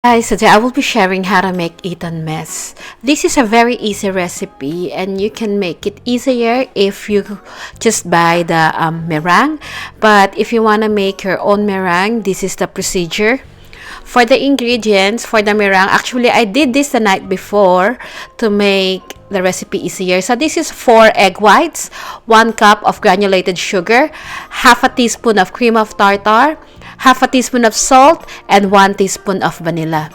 Guys, today I will be sharing how to make Eton Mess. This is a very easy recipe and you can make it easier if you just buy the meringue. But if you want to make your own meringue, this is the procedure. For the ingredients for the meringue, actually I did this the night before to make the recipe easier. So this is 4 egg whites, 1 cup of granulated sugar, half a teaspoon of cream of tartar, half a teaspoon of salt, and 1 teaspoon of vanilla.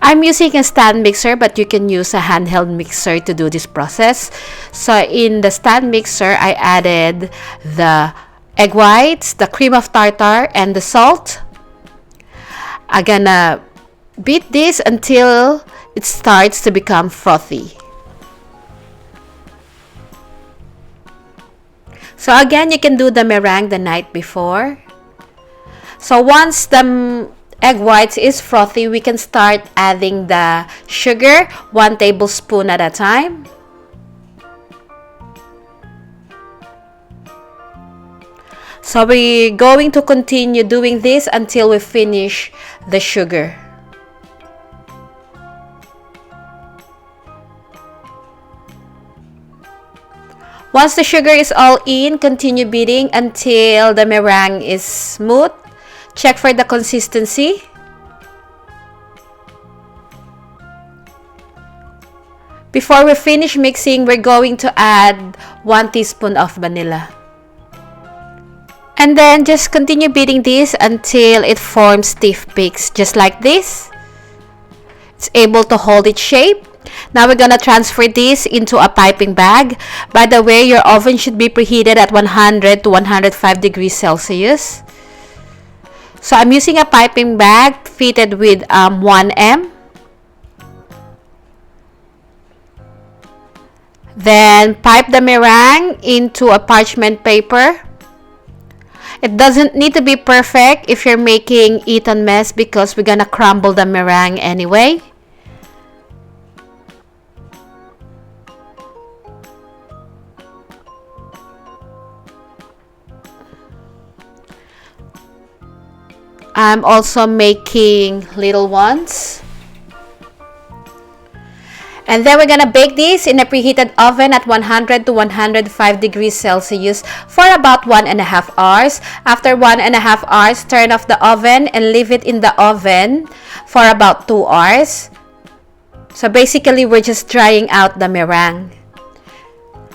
I'm using a stand mixer, but you can use a handheld mixer to do this process. So in the stand mixer, I added the egg whites, the cream of tartar, and the salt. I'm gonna beat this until it starts to become frothy. So again, you can do the meringue the night before. So once the egg whites is frothy, we can start adding the sugar, 1 tablespoon at a time. So we're going to continue doing this until we finish the sugar. Once the sugar is all in, continue beating until the meringue is smooth. Check for the consistency. Before we finish mixing, we're going to add 1 teaspoon of vanilla. And then just continue beating this until it forms stiff peaks, just like this. It's able to hold its shape. Now we're gonna transfer this into a piping bag. By the way, your oven should be preheated at 100 to 105 degrees Celsius. So I'm using a piping bag fitted with 1M. Then pipe the meringue into a parchment paper. It doesn't need to be perfect if you're making Eton Mess because we're gonna crumble the meringue anyway. I'm also making little ones. And then we're gonna bake this in a preheated oven at 100 to 105 degrees Celsius for about 1.5 hours. After 1.5 hours, turn off the oven and leave it in the oven for about 2 hours. So basically, we're just drying out the meringue.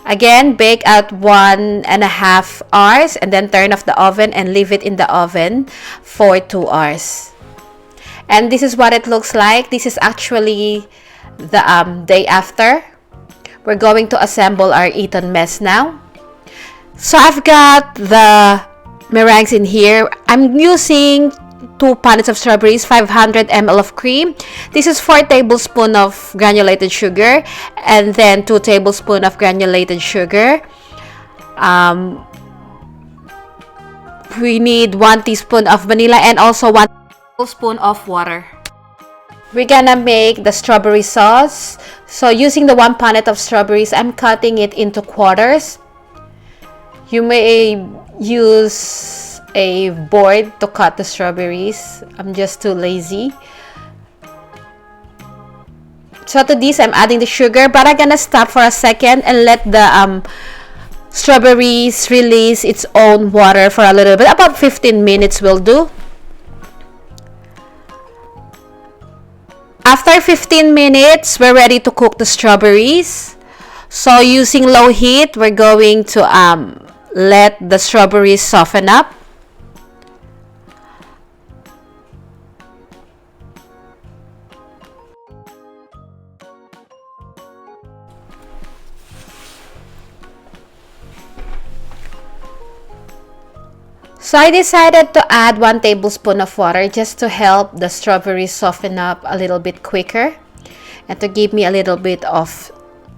Again, bake at 1.5 hours and then turn off the oven and leave it in the oven for 2 hours. And this is what it looks like. This is actually the day after. We're going to assemble our Eton Mess now. So I've got the meringues in here. I'm using 2 punnets of strawberries, 500 ml of cream. This is 4 tablespoons of granulated sugar and then 2 tablespoons of granulated sugar. We need 1 teaspoon of vanilla and also 1 tablespoon of water. We're gonna make the strawberry sauce. So using the 1 punnet of strawberries, I'm cutting it into quarters. You may use a board to cut the strawberries. I'm just too lazy. So to this, I'm adding the sugar, but I'm gonna stop for a second and let the strawberries release its own water for a little bit. About 15 minutes will do. After 15 minutes, we're ready to cook the strawberries. So using low heat, we're going to let the strawberries soften up. So I decided to add 1 tablespoon of water just to help the strawberries soften up a little bit quicker and to give me a little bit of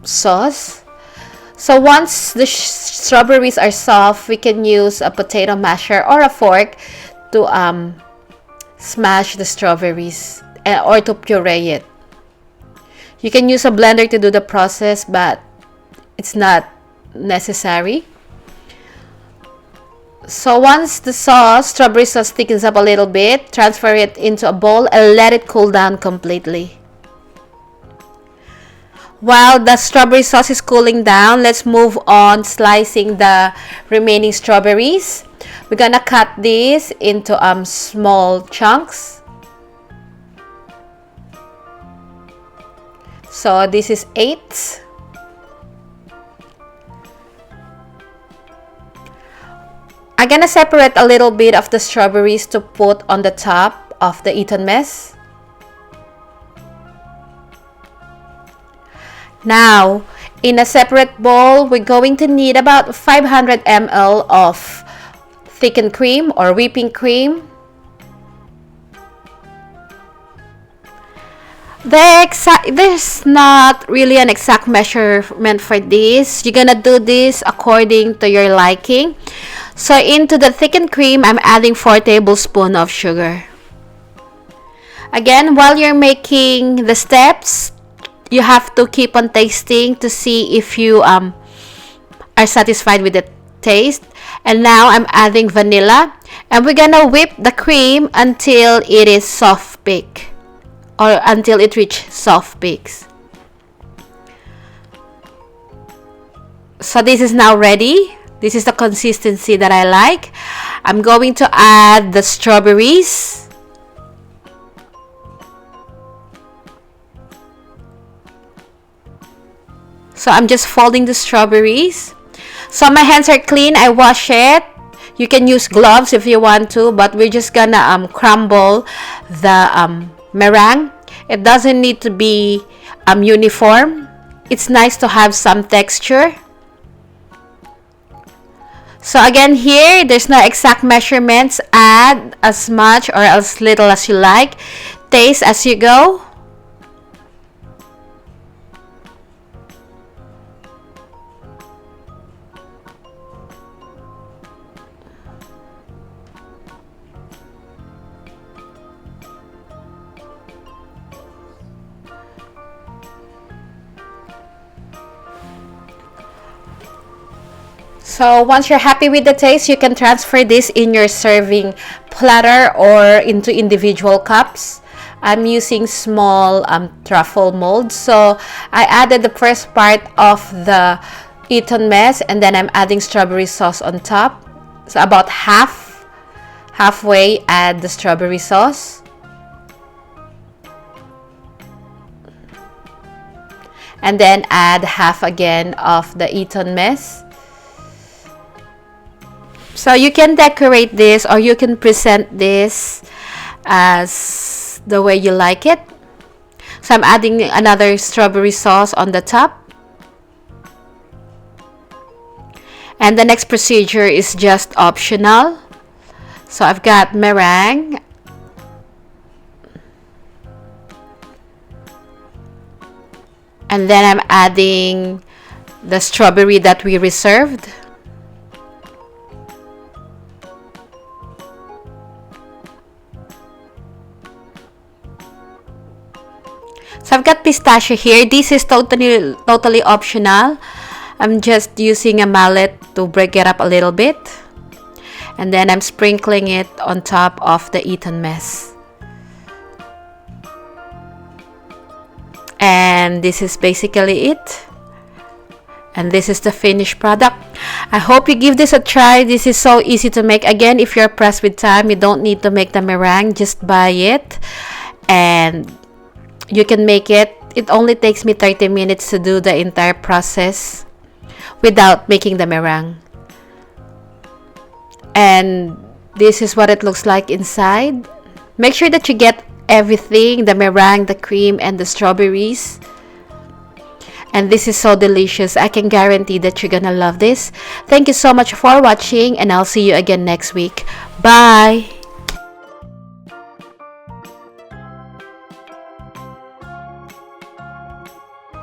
sauce. So once the strawberries are soft, we can use a potato masher or a fork to smash the strawberries or to puree it. You can use a blender to do the process, but it's not necessary. So once the strawberry sauce thickens up a little bit, transfer it into a bowl and let it cool down completely. While the strawberry sauce is cooling down, let's move on slicing the remaining strawberries. We're gonna cut this into small chunks. So this is 8. I'm gonna separate a little bit of the strawberries to put on the top of the Eton Mess. Now, in a separate bowl, we're going to need about 500 ml of thickened cream or whipping cream. There's not really an exact measurement for this. You're gonna do this according to your liking. So into the thickened cream, I'm adding 4 tablespoons of sugar. Again, while you're making the steps, you have to keep on tasting to see if you are satisfied with the taste. And now I'm adding vanilla, and we're gonna whip the cream until it is soft peak, or until it reaches soft peaks. So this is now ready. This is the consistency that I like. I'm going to add the strawberries. So I'm just folding the strawberries. So my hands are clean. I wash it. You can use gloves if you want to, but we're just gonna crumble the meringue. It doesn't need to be uniform. It's nice to have some texture. So again, here, there's no exact measurements. Add as much or as little as you like. Taste as you go. So once you're happy with the taste, you can transfer this in your serving platter or into individual cups. I'm using small truffle molds. So I added the first part of the Eton Mess, and then I'm adding strawberry sauce on top. So about halfway add the strawberry sauce. And then add half again of the Eton Mess. So you can decorate this, or you can present this as the way you like it. So I'm adding another strawberry sauce on the top. And the next procedure is just optional. So I've got meringue. And then I'm adding the strawberry that we reserved. So I've got pistachio here. This is totally optional. I'm just using a mallet to break it up a little bit. And then I'm sprinkling it on top of the Eton Mess. And this is basically it. And this is the finished product. I hope you give this a try. This is so easy to make. Again, if you're pressed with time, you don't need to make the meringue. Just buy it. And you can make it. It only takes me 30 minutes to do the entire process without making the meringue. And this is what it looks like inside. Make sure that you get everything, the meringue, the cream, and the strawberries. And this is so delicious. I can guarantee that you're gonna love this. Thank you so much for watching, and I'll see you again next week. Bye!